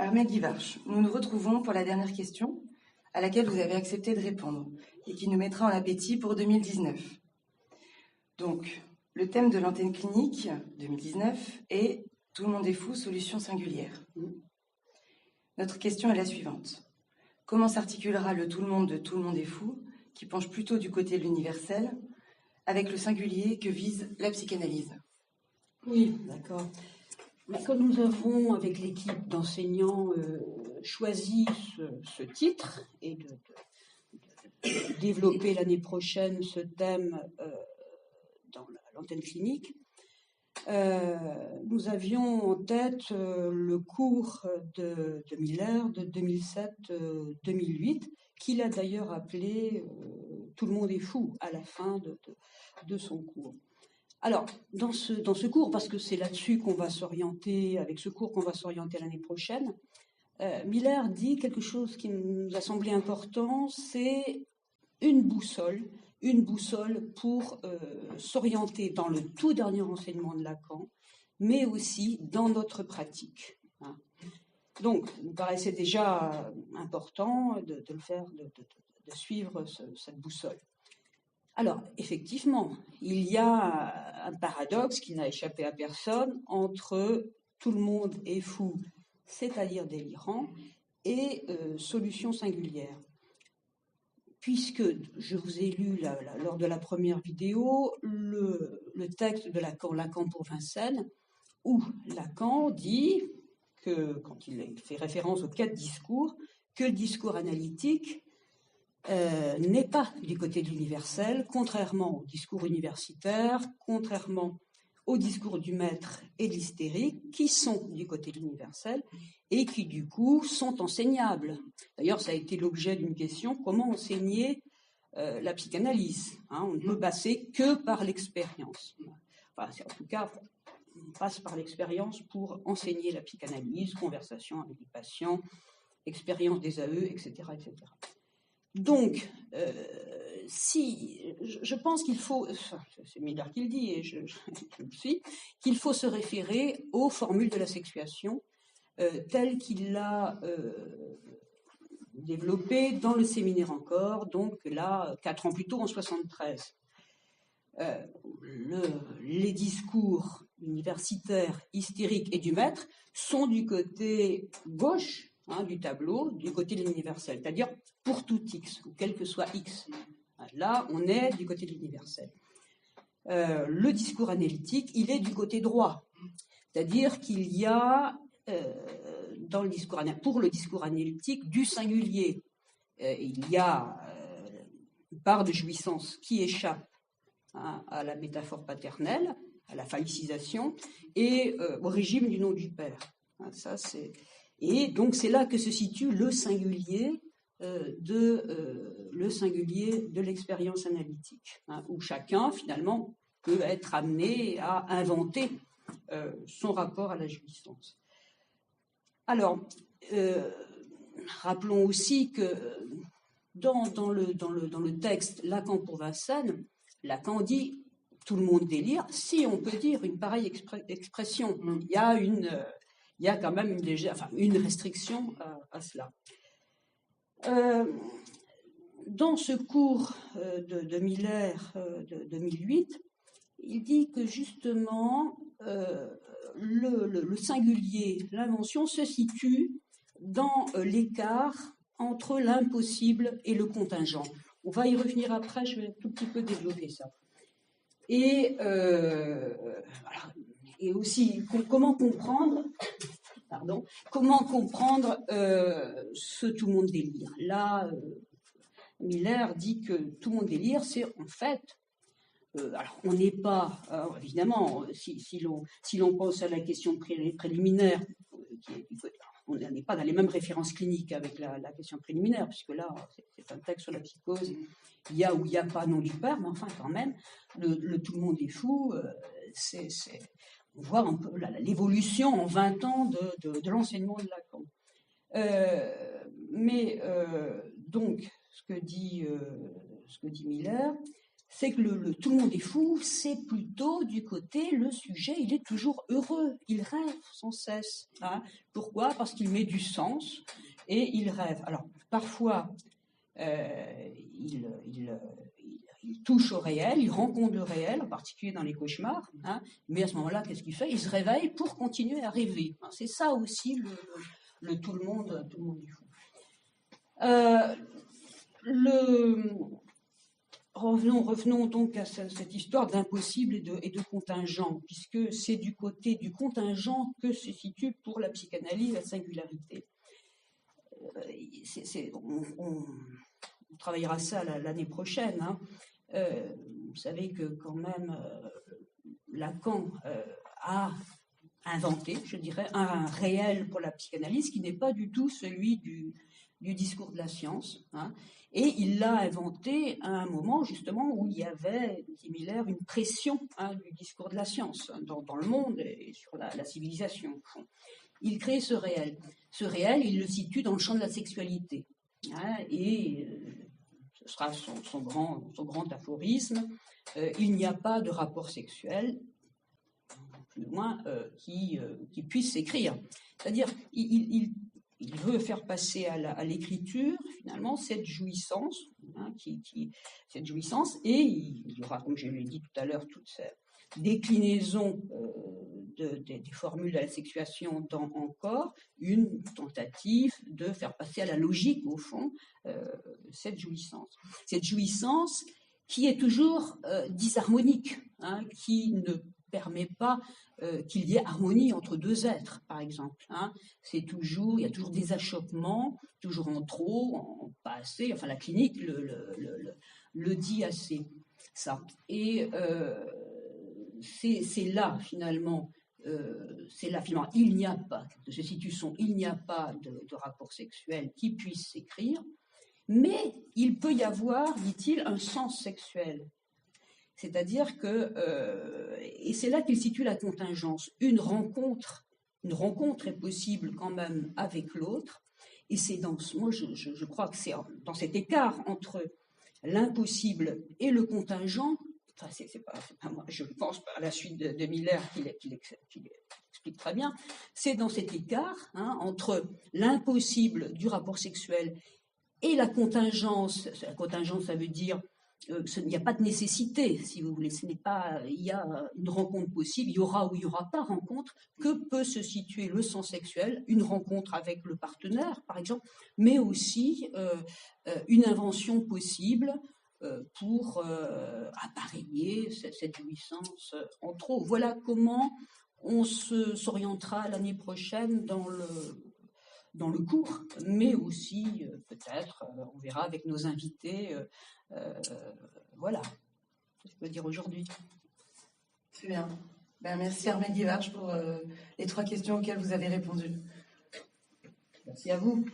Ahmed Guivarch, nous nous retrouvons pour la dernière question, à laquelle vous avez accepté de répondre, et qui nous mettra en appétit pour 2019. Donc, le thème de l'antenne clinique 2019 est « Tout le monde est fou, solution singulière ». Notre question est la suivante. Comment s'articulera le « tout le monde » de « tout le monde est fou », qui penche plutôt du côté de l'universel, avec le singulier que vise la psychanalyse? Oui, d'accord. Quand nous avons, avec l'équipe d'enseignants, choisi ce titre et de développer l'année prochaine ce thème dans l'antenne clinique, nous avions en tête le cours de Miller de 2007-2008, qu'il a d'ailleurs appelé « Tout le monde est fou » à la fin de son cours. Alors, dans ce cours, parce que c'est là-dessus qu'on va s'orienter, avec ce cours qu'on va s'orienter l'année prochaine, Miller dit quelque chose qui nous a semblé important, c'est une boussole pour s'orienter dans le tout dernier enseignement de Lacan, mais aussi dans notre pratique. Hein. Donc, il nous paraissait déjà important de le faire, de suivre cette boussole. Alors, effectivement, il y a un paradoxe qui n'a échappé à personne entre tout le monde est fou, c'est-à-dire délirant, et solution singulière. Puisque je vous ai lu lors de la première vidéo le texte de Lacan pour Vincennes, où Lacan dit que, quand il fait référence aux 4 discours, que le discours analytique n'est pas du côté de l'universel, contrairement au discours universitaire, contrairement au discours du maître et de l'hystérique, qui sont du côté de l'universel et qui, du coup, sont enseignables. D'ailleurs, ça a été l'objet d'une question, comment enseigner la psychanalyse, hein, on ne peut passer que par l'expérience. Enfin, en tout cas, on passe par l'expérience pour enseigner la psychanalyse, conversation avec les patients, expérience des AE, etc., etc. Donc, je pense qu'il faut, c'est Miller qui le dit et je le suis, qu'il faut se référer aux formules de la sexuation telles qu'il l'a développées dans le séminaire encore, donc là, 4 ans plus tôt, en 73. Les discours universitaires, hystériques et du maître sont du côté gauche du tableau, du côté de l'universel, c'est-à-dire pour tout X, ou quel que soit X. Là, on est du côté de l'universel. Le discours analytique, il est du côté droit, c'est-à-dire qu'il y a, pour le discours analytique, du singulier. Il y a une part de jouissance qui échappe à la métaphore paternelle, à la phallicisation, et au régime du nom du père. Et donc c'est là que se situe le singulier de l'expérience analytique, où chacun finalement peut être amené à inventer son rapport à la jouissance. Alors, rappelons aussi que dans le texte Lacan pour Vincennes, Lacan dit tout le monde délire, si on peut dire une pareille expression. Il y a quand même une restriction à cela. Dans ce cours de Miller de 2008, il dit que justement le singulier, l'invention se situe dans l'écart entre l'impossible et le contingent. On va y revenir après, je vais un tout petit peu développer ça. Et aussi, comment comprendre ce tout le monde délire. Là, Miller dit que tout le monde délire, c'est en fait, alors on n'est pas, évidemment, si l'on pense à la question préliminaire, on n'est pas dans les mêmes références cliniques avec la question préliminaire, puisque là, c'est un texte sur la psychose, il y a ou il n'y a pas nom du père, mais enfin quand même, le tout le monde est fou, on voit un peu l'évolution en 20 ans de l'enseignement de Lacan. Donc, ce que dit Miller, c'est que tout le monde est fou, c'est plutôt du côté, le sujet, il est toujours heureux, il rêve sans cesse. Hein. Pourquoi? Parce qu'il met du sens et il rêve. Alors, parfois, il touche au réel, il rencontre le réel, en particulier dans les cauchemars, hein, mais à ce moment-là, qu'est-ce qu'il fait? Il se réveille pour continuer à rêver. Hein. C'est ça aussi tout le monde est fou. Revenons donc à cette histoire d'impossible et de contingent, puisque c'est du côté du contingent que se situe pour la psychanalyse la singularité. On travaillera ça l'année prochaine. Hein. Vous savez que quand même Lacan a inventé, je dirais, un réel pour la psychanalyse qui n'est pas du tout celui du discours de la science. Hein. Et il l'a inventé à un moment justement où il y avait, dit Miller, une pression du discours de la science dans le monde et sur la civilisation. Il crée ce réel. Ce réel, il le situe dans le champ de la sexualité. Hein, et ce sera son grand aphorisme. Il n'y a pas de rapport sexuel, plus ou moins, qui puisse s'écrire. C'est-à-dire, il veut faire passer à l'écriture, finalement, cette jouissance, hein, cette jouissance, et il y aura, comme je l'ai dit tout à l'heure, toute cette déclinaison des formules de la sexuation dans Encore, une tentative de faire passer à la logique, au fond, cette jouissance. Cette jouissance qui est toujours disharmonique, hein, qui ne permet pas qu'il y ait harmonie entre deux êtres, par exemple. Hein. Il y a toujours des achoppements, toujours en trop, en pas assez. Enfin, la clinique le dit assez, ça. Et c'est là, finalement, il n'y a pas de se situe il n'y a pas de rapport sexuel qui puisse s'écrire, mais il peut y avoir, dit-il, un sens sexuel. C'est-à-dire que, et c'est là qu'il situe la contingence. Une rencontre est possible quand même avec l'autre, et c'est moi je crois que c'est dans cet écart entre l'impossible et le contingent. Enfin, c'est pas moi, je pense à la suite de Miller qu'il explique très bien. C'est dans cet écart entre l'impossible du rapport sexuel et la contingence. La contingence, ça veut dire il n'y a pas de nécessité, si vous voulez. Il y a une rencontre possible, il y aura ou il n'y aura pas rencontre. Que peut se situer le sens sexuel? Une rencontre avec le partenaire, par exemple, mais aussi une invention possible pour appareiller cette jouissance en trop. Voilà comment on s'orientera l'année prochaine dans le cours, mais aussi peut-être, on verra avec nos invités, voilà, ce que je peux dire aujourd'hui. Très bien. Merci Armelle Guivarch pour les 3 questions auxquelles vous avez répondu. Merci à vous.